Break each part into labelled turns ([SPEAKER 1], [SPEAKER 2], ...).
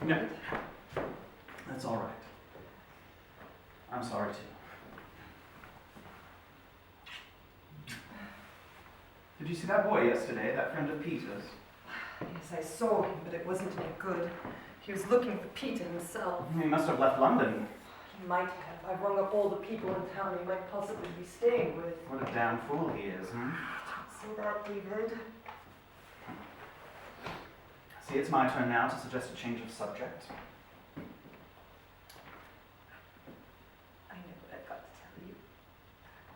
[SPEAKER 1] No. That's all right. I'm sorry too. Did you see that boy yesterday, that friend of Peter's?
[SPEAKER 2] Yes, I saw him, but it wasn't any good. He was looking for Peter himself.
[SPEAKER 1] He must have left London.
[SPEAKER 2] He might have. I've rung up all the people in town he might possibly be staying with.
[SPEAKER 1] What a damn fool he is, huh?
[SPEAKER 2] Don't say that, David.
[SPEAKER 1] See, it's my turn now to suggest a change of subject.
[SPEAKER 2] I know what I've got to tell you.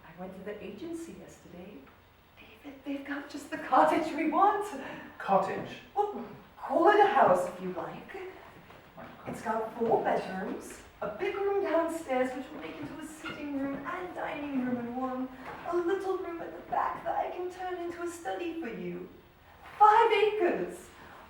[SPEAKER 2] I went to the agency yesterday. David, they've got just the cottage we want.
[SPEAKER 1] Cottage?
[SPEAKER 2] Well, call it a house if you like. It's got 4 bedrooms, a big room downstairs which will make into a sitting room and dining room in one, a little room at the back that I can turn into a study for you. 5 acres,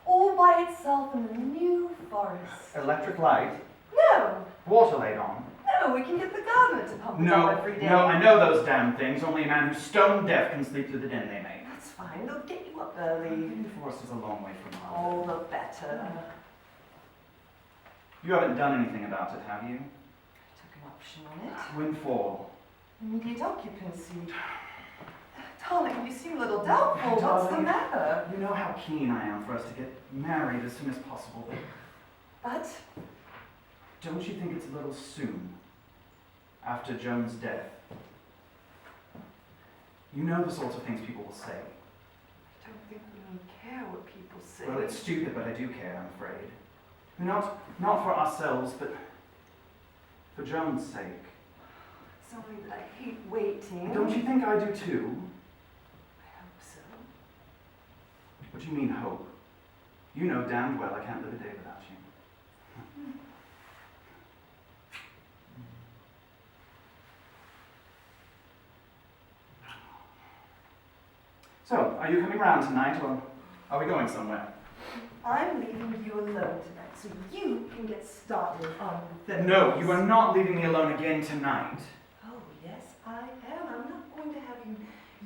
[SPEAKER 2] all by itself in the new forest.
[SPEAKER 1] Electric light?
[SPEAKER 2] No,
[SPEAKER 1] Water laid on?
[SPEAKER 2] no, we can get the gardener to pump it up every day.
[SPEAKER 1] No, I know those damn things. Only a man who's stone deaf can sleep through the din they make.
[SPEAKER 2] That's fine, they'll get you up early.
[SPEAKER 1] The forest is a long way from home.
[SPEAKER 2] All the better.
[SPEAKER 1] You haven't done anything about it, have you?
[SPEAKER 2] I took an option on it.
[SPEAKER 1] When for?
[SPEAKER 2] Immediate occupancy. Darling, you seem a little doubtful. What's the matter?
[SPEAKER 1] You know how keen I am for us to get married as soon as possible.
[SPEAKER 2] But
[SPEAKER 1] Don't you think it's a little soon after Joan's death? You know the sorts of things people will say.
[SPEAKER 2] I don't think we really care what people say.
[SPEAKER 1] Well, it's stupid, but I do care, I'm afraid. Not for ourselves, but for Joan's sake.
[SPEAKER 2] Sorry, but I hate waiting.
[SPEAKER 1] Don't you think I do too?
[SPEAKER 2] I hope so.
[SPEAKER 1] What do you mean, hope? You know damned well I can't live a day without you. So, are you coming round tonight, or are we going somewhere?
[SPEAKER 2] I'm leaving you alone tonight, so you can get started on the
[SPEAKER 1] No, you are not leaving me alone again tonight.
[SPEAKER 2] Oh, yes, I am. I'm not going to have you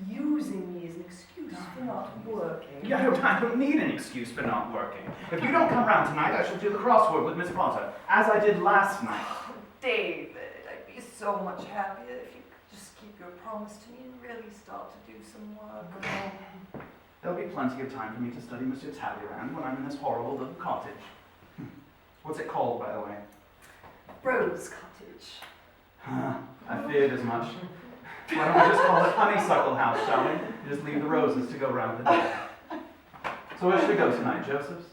[SPEAKER 2] using me as an excuse for not working.
[SPEAKER 1] Yeah, I don't need an excuse for not working. If you don't come round tonight, I shall do the crossword with Miss Potter, as I did last night.
[SPEAKER 2] Oh, David, I'd be so much happier if you could just keep your promise to me and really start to do some work.
[SPEAKER 1] There'll be plenty of time for me to study Monsieur Talleyrand when I'm in this horrible little cottage. What's it called, by the way?
[SPEAKER 2] Rose Cottage.
[SPEAKER 1] I feared as much. Why don't we just call it Honeysuckle House, shall we? Just leave the roses to go round the door. So where should we go tonight, Joseph's?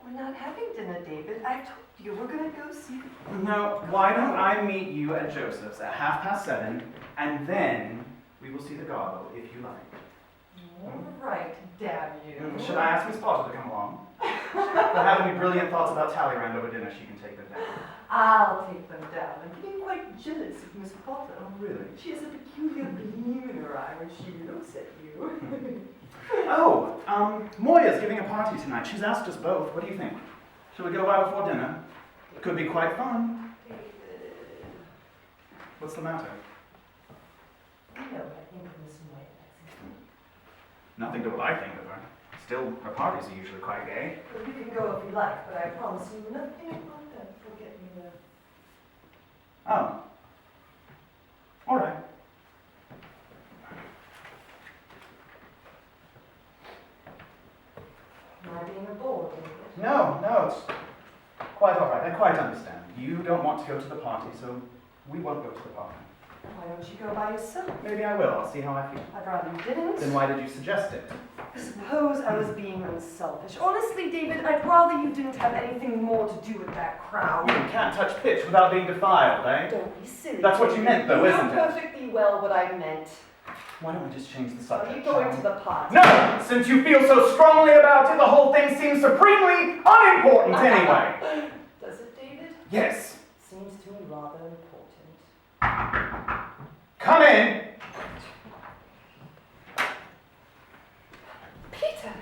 [SPEAKER 2] We're not having dinner, David. I told you we're going to go see the...
[SPEAKER 1] No, why don't I meet you at Joseph's at 7:30, and then we will see the Garbo, if you like.
[SPEAKER 2] All right, damn you.
[SPEAKER 1] Should I ask Miss Potter to come along? If I have any brilliant thoughts about Talleyrand over dinner, she can take them down.
[SPEAKER 2] I'll take them down. I'm getting quite jealous of Miss Potter.
[SPEAKER 1] Oh, really?
[SPEAKER 2] She has a peculiar gleam in her eye when she looks at you.
[SPEAKER 1] Oh, Moya's giving a party tonight. She's asked us both. What do you think? Shall we go by before dinner? It could be quite fun.
[SPEAKER 2] David.
[SPEAKER 1] What's the matter?
[SPEAKER 2] I know what I think of Miss Moya.
[SPEAKER 1] Nothing to what I think of her. Still, her parties are usually quite gay.
[SPEAKER 2] Well, you can go if you like, but I promise you nothing about that will get me there.
[SPEAKER 1] Oh. All right.
[SPEAKER 2] Am I being a bore, David?
[SPEAKER 1] No, it's quite all right. I quite understand. You don't want to go to the party, so we won't go to the party.
[SPEAKER 2] Why don't you go by yourself?
[SPEAKER 1] Maybe I will. I'll see how I feel.
[SPEAKER 2] I'd rather you didn't.
[SPEAKER 1] Then why did you suggest it?
[SPEAKER 2] I suppose I was being unselfish. Honestly, David, I'd rather you didn't have anything more to do with that crowd.
[SPEAKER 1] You can't touch pitch without being defiled, eh?
[SPEAKER 2] Don't be silly.
[SPEAKER 1] That's what you meant, though, isn't
[SPEAKER 2] You know
[SPEAKER 1] it?
[SPEAKER 2] perfectly well what I meant.
[SPEAKER 1] Why don't we just change the
[SPEAKER 2] Are
[SPEAKER 1] subject?
[SPEAKER 2] you going to the party?
[SPEAKER 1] No! Since you feel so strongly about it, the whole thing seems supremely unimportant anyway.
[SPEAKER 2] Does it, David?
[SPEAKER 1] Yes.
[SPEAKER 2] Seems to me rather important.
[SPEAKER 1] Come in!
[SPEAKER 2] Peter!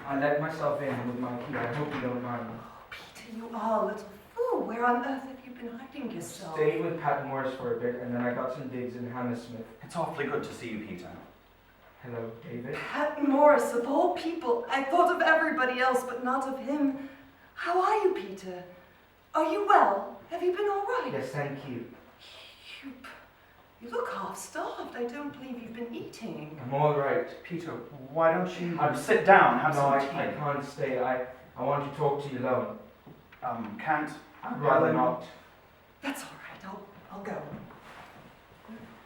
[SPEAKER 3] I let myself in with my key. I hope you don't mind.
[SPEAKER 2] Peter, you are a little fool. Where on earth have you been hiding yourself?
[SPEAKER 3] Stayed with Pat Morris for a bit, and then I got some digs in Hammersmith.
[SPEAKER 1] It's awfully good to see you, Peter.
[SPEAKER 3] Hello, David.
[SPEAKER 2] Pat Morris, of all people. I thought of everybody else, but not of him. How are you, Peter? Are you well? Have you been all right?
[SPEAKER 3] Yes, thank you.
[SPEAKER 2] You look half-starved. I don't believe you've been eating.
[SPEAKER 3] I'm all right.
[SPEAKER 1] Peter, why don't you sit down, have
[SPEAKER 3] No,
[SPEAKER 1] some
[SPEAKER 3] I
[SPEAKER 1] tea?
[SPEAKER 3] can't stay. I want to talk to you alone.
[SPEAKER 1] Can't.
[SPEAKER 3] I'd rather not.
[SPEAKER 2] That's all right. I'll go.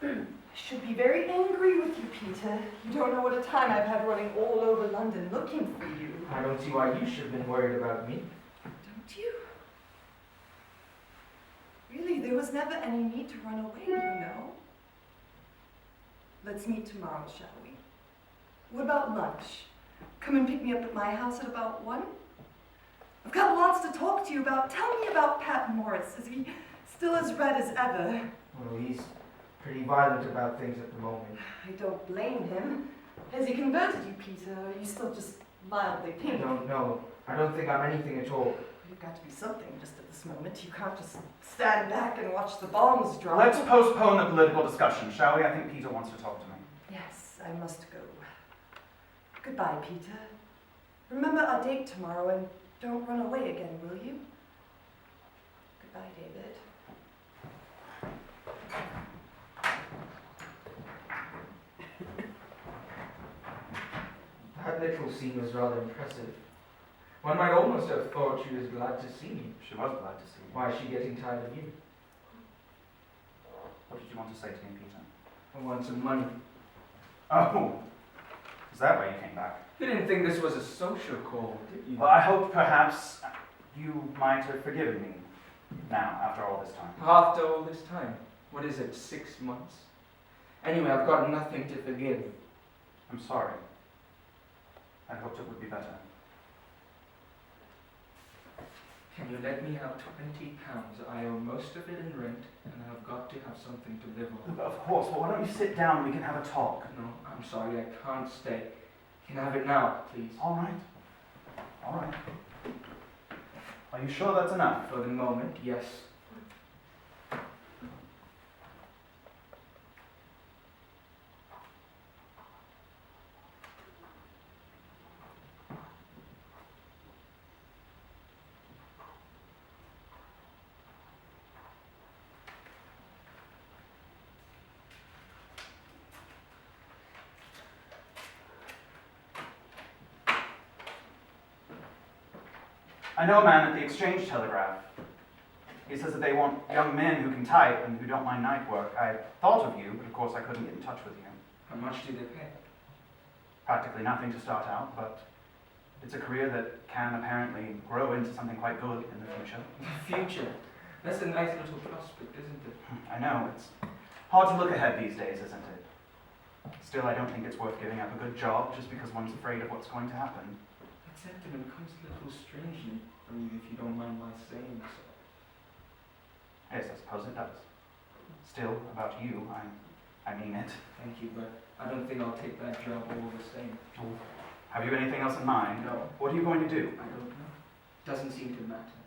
[SPEAKER 2] I should be very angry with you, Peter. You don't know what a time I've had running all over London looking for you.
[SPEAKER 3] I don't see why you should have been worried about me.
[SPEAKER 2] Don't you? Really, there was never any need to run away, you know. Let's meet tomorrow, shall we? What about lunch? Come and pick me up at my house at about 1? I've got lots to talk to you about. Tell me about Pat Morris. Is he still as red as ever?
[SPEAKER 3] Well, he's pretty violent about things at the moment.
[SPEAKER 2] I don't blame him. Has he converted you, Peter? Or are you still just mildly
[SPEAKER 3] I
[SPEAKER 2] pink?
[SPEAKER 3] don't know. I don't think I'm anything at all.
[SPEAKER 2] You've got to be something just at this moment. You can't just stand back and watch the bombs drop.
[SPEAKER 1] Let's postpone the political discussion, shall we? I think Peter wants to talk to me.
[SPEAKER 2] Yes, I must go. Goodbye, Peter. Remember our date tomorrow and don't run away again, will you? Goodbye, David.
[SPEAKER 3] That little scene was rather impressive. One might almost have thought she was glad to see me.
[SPEAKER 1] She was glad to see you.
[SPEAKER 3] Why is she getting tired of you?
[SPEAKER 1] What did you want to say to me, Peter?
[SPEAKER 3] I want some money.
[SPEAKER 1] Oh, is that why you came back?
[SPEAKER 3] You didn't think this was a social call, did you?
[SPEAKER 1] Well, I hope perhaps you might have forgiven me now, after all this time.
[SPEAKER 3] After all this time? What is it, 6 months? Anyway, I've got nothing to forgive.
[SPEAKER 1] I'm sorry. I hoped it would be better.
[SPEAKER 3] Can you let me have £20? I owe most of it in rent, and I've got to have something to live on.
[SPEAKER 1] Of course, but why don't you sit down and we can have a talk?
[SPEAKER 3] No, I'm sorry, I can't stay. Can I have it now, please?
[SPEAKER 1] All right. All right. Are you sure that's enough?
[SPEAKER 3] For the moment, yes.
[SPEAKER 1] I know a man at the Exchange Telegraph. He says that they want young men who can type and who don't mind night work. I thought of you, but of course I couldn't get in touch with you.
[SPEAKER 3] How much do they pay?
[SPEAKER 1] Practically nothing to start out, but it's a career that can apparently grow into something quite good in the future.
[SPEAKER 3] The future? That's a nice little prospect, isn't it?
[SPEAKER 1] I know, it's hard to look ahead these days, isn't it? Still, I don't think it's worth giving up a good job just because one's afraid of what's going to happen.
[SPEAKER 3] That sentiment comes a little strangely from you, if you don't mind my saying so.
[SPEAKER 1] Yes, I suppose it does. Still, about you, I mean it.
[SPEAKER 3] Thank you, but I don't think I'll take that job all the same.
[SPEAKER 1] Oh, have you anything else in mind?
[SPEAKER 3] No.
[SPEAKER 1] What are you going to do?
[SPEAKER 3] I don't know. Doesn't seem to matter.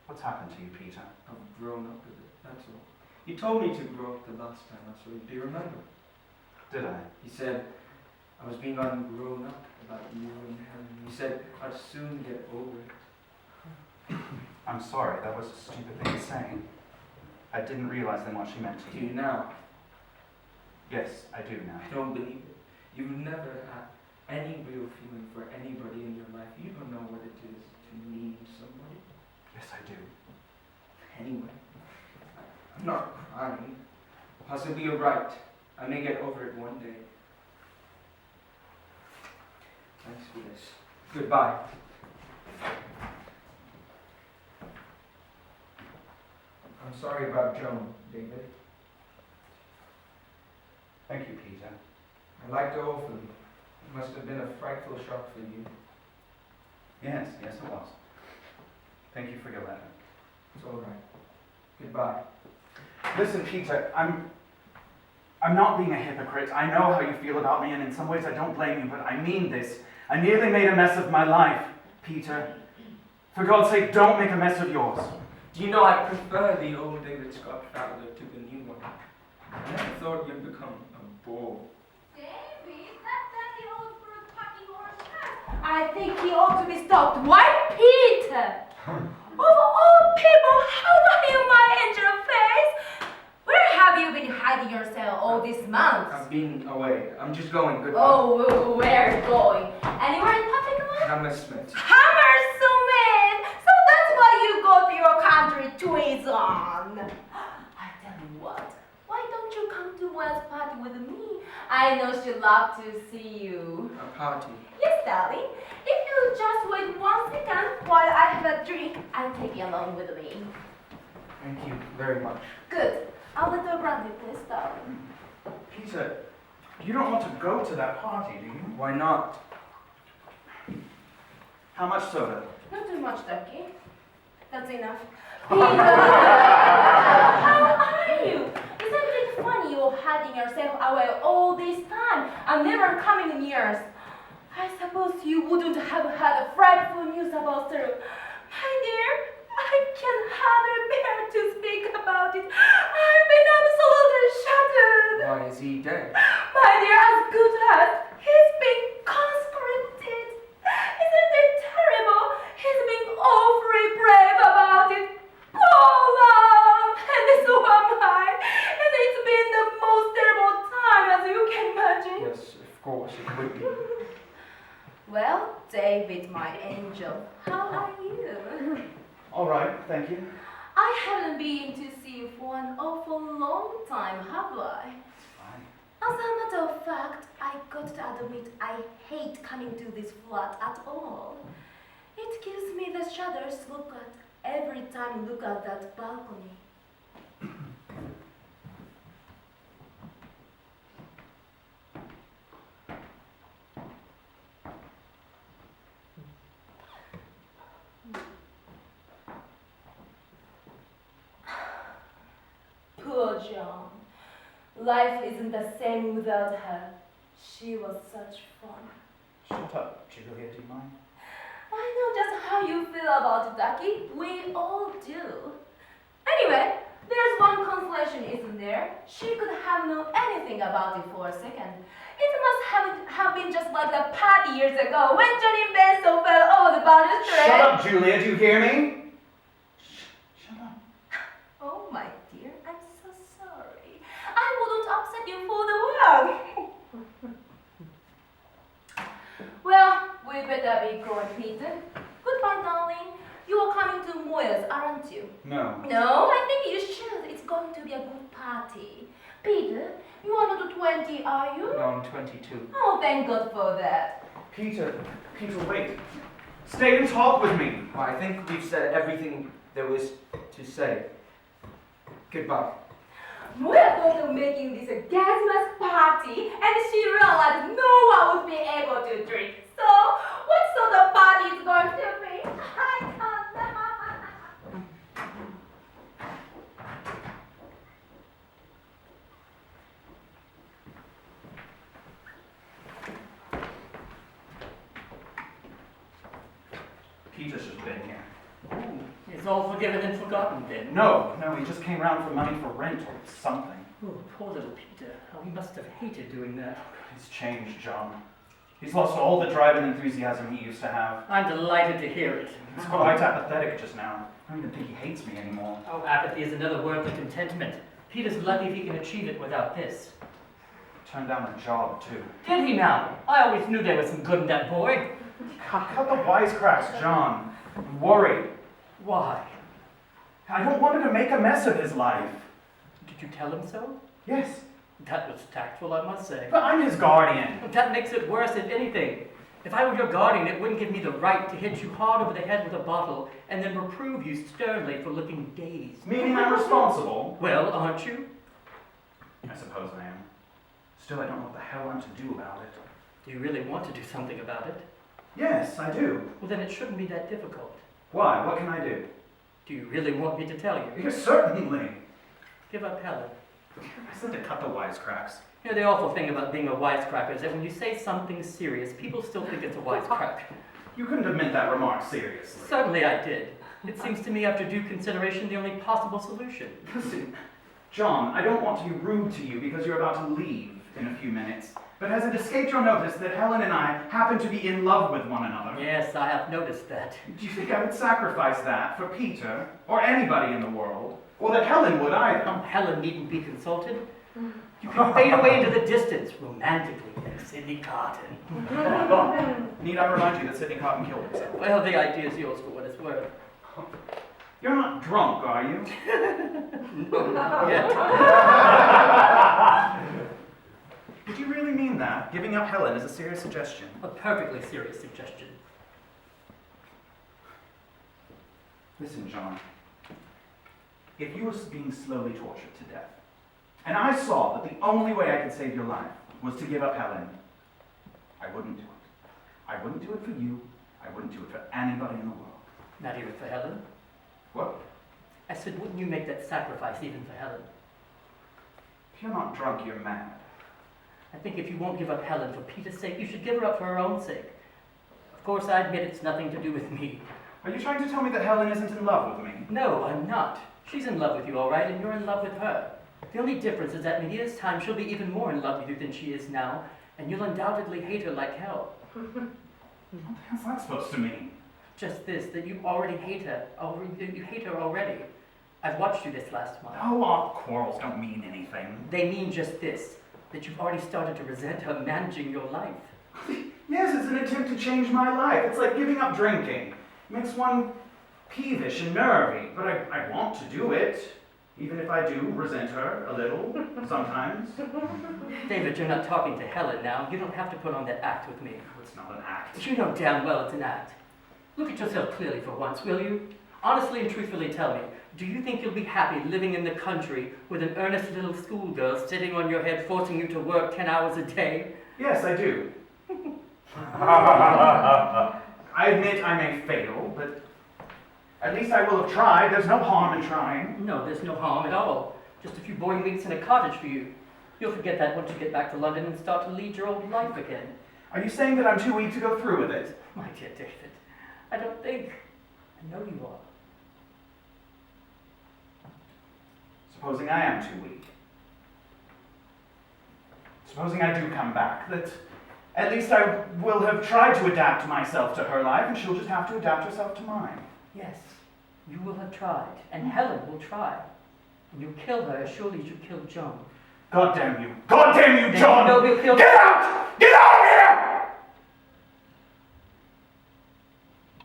[SPEAKER 1] What's happened to you, Peter?
[SPEAKER 3] I've grown up with it, that's all. You told me to grow up the last time I saw you. Do you remember?
[SPEAKER 1] Did I?
[SPEAKER 3] You said I was being ungrown up about you and Helen. You said I'd soon get over it.
[SPEAKER 1] I'm sorry, that was a stupid thing to say. I didn't realize then what she meant to
[SPEAKER 3] Do
[SPEAKER 1] you.
[SPEAKER 3] you now?
[SPEAKER 1] Yes, I do now.
[SPEAKER 3] I don't believe it. You've never had any real feeling for anybody in your life. You don't know what it is to need somebody.
[SPEAKER 1] Yes, I do.
[SPEAKER 3] Anyway, I'm not crying. Possibly you're right. I may get over it one day. Thanks for this. Goodbye. I'm sorry about Joan, David.
[SPEAKER 1] Thank you, Peter.
[SPEAKER 3] I liked her awfully. It must have been a frightful shock for you.
[SPEAKER 1] Yes, yes it was. Thank you for your letter.
[SPEAKER 3] It's all right. Goodbye.
[SPEAKER 1] Listen, Peter, I'm not being a hypocrite. I know how you feel about me, and in some ways I don't blame you, but I mean this. I nearly made a mess of my life, Peter. For God's sake, don't make a mess of yours.
[SPEAKER 3] Do you know I prefer the old David Scott Traveller to the new one? I never thought you'd become a bore.
[SPEAKER 4] David, that old bird packing horse. I think he ought to be stopped. Why, Peter! Of all people, how are you, my angel face? Where have you been hiding yourself all these months?
[SPEAKER 3] I've been away. I'm just going. Goodbye.
[SPEAKER 4] Oh, where going? Anywhere in particular?
[SPEAKER 3] Hammersmith.
[SPEAKER 4] Hammersmith! So that's why you go to your country twins on. I tell you what, why don't you come to Wells' party with me? I know she'd love to see you.
[SPEAKER 3] A party.
[SPEAKER 4] Yes, darling. If you just wait 1 second while I have a drink, I'll take you along with me.
[SPEAKER 3] Thank you very much.
[SPEAKER 4] Good. I'll let her grant you this, darling.
[SPEAKER 1] Peter, you don't want to go to that party, do you?
[SPEAKER 3] Why not?
[SPEAKER 1] How much soda?
[SPEAKER 4] Not too much, Ducky. That's enough. Peter! How are you? Isn't it funny you're hiding yourself away all this time and never coming near us? I suppose you wouldn't have had a frightful news about Cyril. My dear, I can hardly bear to speak about it. I've been absolutely shattered.
[SPEAKER 3] Why is he dead?
[SPEAKER 4] My dear, as good as he's been conscripted. Isn't it terrible? He's been awfully brave about it. Poor love, and so am I. And it's been the most terrible time, as you can imagine.
[SPEAKER 3] Yes, of course it would be.
[SPEAKER 4] Well, David, my angel, how are you?
[SPEAKER 1] All right, thank you.
[SPEAKER 4] I haven't been to see you for an awful long time, have I?
[SPEAKER 1] Fine.
[SPEAKER 4] As a matter of fact, I got to admit I hate coming to this flat at all. It gives me the shudders to look at every time I look at that balcony. Poor John. Life isn't the same without her. She was such fun.
[SPEAKER 1] Shut up, Julia, do you mind?
[SPEAKER 4] I know just how you feel about it, Ducky. We all do. Anyway, there's one consolation, isn't there? She could have known anything about it for a second. It must have been just like the party years ago when Johnny Benson fell over the balustrade.
[SPEAKER 1] Shut up, Julia, do you hear me? Shut up.
[SPEAKER 4] Oh, my dear, I'm so sorry. I wouldn't upset you for the world. Well, we better be going, Peter. Goodbye, darling. You are coming to Moyer's, aren't you?
[SPEAKER 1] No.
[SPEAKER 4] No, I think you should. It's going to be a good party. Peter, you are not 20, are you?
[SPEAKER 3] No, I'm 22.
[SPEAKER 4] Oh, thank God for that.
[SPEAKER 1] Peter, wait. Stay and talk with me.
[SPEAKER 3] Well, I think we've said everything there was to say. Goodbye.
[SPEAKER 4] We are going to making this a gas mask party, and she realized no one would be able to drink. So, what sort of party is going to be? I can't.
[SPEAKER 1] Peter's just been here.
[SPEAKER 5] It's all forgiven and forgotten then.
[SPEAKER 1] No, he just came round for money for rent or something.
[SPEAKER 5] Oh, poor little Peter. How he must have hated doing that.
[SPEAKER 1] He's changed, John. He's lost all the drive and enthusiasm he used to have.
[SPEAKER 5] I'm delighted to hear it.
[SPEAKER 1] He's quite apathetic just now. I don't even think he hates me anymore.
[SPEAKER 5] Oh, apathy is another word for contentment. Peter's lucky if he can achieve it without this.
[SPEAKER 1] Turned down a job, too.
[SPEAKER 5] Did he now? I always knew there was some good in that boy.
[SPEAKER 1] Cut the wisecracks, John. I'm worried.
[SPEAKER 5] Why?
[SPEAKER 1] I don't want him to make a mess of his life.
[SPEAKER 5] Did you tell him so?
[SPEAKER 1] Yes,
[SPEAKER 5] That was tactful, I must say.
[SPEAKER 1] but I'm his guardian.
[SPEAKER 5] That makes it worse, if anything. If I were your guardian, it wouldn't give me the right to hit you hard over the head with a bottle and then reprove you sternly for looking dazed.
[SPEAKER 1] Meaning I'm responsible?
[SPEAKER 5] Well, aren't you?
[SPEAKER 1] I suppose I am. Still, I don't know what the hell I'm to do about it.
[SPEAKER 5] Do you really want to do something about it?
[SPEAKER 1] Yes, I do.
[SPEAKER 5] Well, then it shouldn't be that difficult.
[SPEAKER 1] Why? What can I do?
[SPEAKER 5] Do you really want me to tell you?
[SPEAKER 1] Yes, certainly.
[SPEAKER 5] Give up Helen.
[SPEAKER 1] I said to cut the wisecracks.
[SPEAKER 5] You know, the awful thing about being a wisecracker is that when you say something serious, people still think it's a wisecrack.
[SPEAKER 1] You couldn't have meant that remark seriously.
[SPEAKER 5] Certainly I did. It seems to me after due consideration the only possible solution.
[SPEAKER 1] Listen, John, I don't want to be rude to you because you're about to leave in a few minutes. But has it escaped your notice that Helen and I happen to be in love with one another?
[SPEAKER 5] Yes, I have noticed that.
[SPEAKER 1] Do you think I would sacrifice that for Peter, or anybody in the world? Or that Helen would either?
[SPEAKER 5] Helen needn't be consulted. You can fade away into the distance, romantically, like Sidney Carton.
[SPEAKER 1] Need I remind you that Sidney Cotton killed himself?
[SPEAKER 5] Well, the idea's yours for what it's worth.
[SPEAKER 1] You're not drunk, are you?
[SPEAKER 5] Not yet.
[SPEAKER 1] Did you really mean that? Giving up Helen is a serious suggestion.
[SPEAKER 5] A perfectly serious suggestion.
[SPEAKER 1] Listen, John. If you were being slowly tortured to death, and I saw that the only way I could save your life was to give up Helen, I wouldn't do it. I wouldn't do it for you. I wouldn't do it for anybody in the world.
[SPEAKER 5] Not even for Helen?
[SPEAKER 1] What?
[SPEAKER 5] I said, wouldn't you make that sacrifice even for Helen?
[SPEAKER 1] If you're not drunk, you're mad.
[SPEAKER 5] I think if you won't give up Helen for Peter's sake, you should give her up for her own sake. Of course, I admit it's nothing to do with me.
[SPEAKER 1] Are you trying to tell me that Helen isn't in love with me?
[SPEAKER 5] No, I'm not. She's in love with you, all right, and you're in love with her. The only difference is that in a year's time, she'll be even more in love with you than she is now, and you'll undoubtedly hate her like hell.
[SPEAKER 1] What the hell's that supposed to mean?
[SPEAKER 5] Just this, that you already hate her. You hate her already. I've watched you this last month.
[SPEAKER 1] Oh, our quarrels don't mean anything.
[SPEAKER 5] They mean just this, that you've already started to resent her managing your life.
[SPEAKER 1] Yes, it's an attempt to change my life. It's like giving up drinking. It makes one peevish and nervy, but I want to do it. Even if I do resent her a little, sometimes.
[SPEAKER 5] David, you're not talking to Helen now. You don't have to put on that act with me.
[SPEAKER 1] It's not an act.
[SPEAKER 5] You know damn well it's an act. Look at yourself clearly for once, will you? Honestly and truthfully tell me, do you think you'll be happy living in the country with an earnest little schoolgirl sitting on your head forcing you to work 10 hours a day?
[SPEAKER 1] Yes, I do. I admit I may fail, but at least I will have tried. There's no harm in trying.
[SPEAKER 5] No, there's no harm at all. Just a few boring weeks in a cottage for you. You'll forget that once you get back to London and start to lead your old life again.
[SPEAKER 1] Are you saying that I'm too weak to go through with it?
[SPEAKER 5] My dear David, I don't think. I know you are.
[SPEAKER 1] Supposing I am too weak. Supposing I do come back, that at least I will have tried to adapt myself to her life, and she'll just have to adapt herself to mine.
[SPEAKER 5] Yes, you will have tried, and Helen will try. And you'll kill her as surely as you killed John.
[SPEAKER 1] God damn you! God damn you,
[SPEAKER 5] Then
[SPEAKER 1] John!
[SPEAKER 5] you know he'll kill.
[SPEAKER 1] Get out! Get out of here!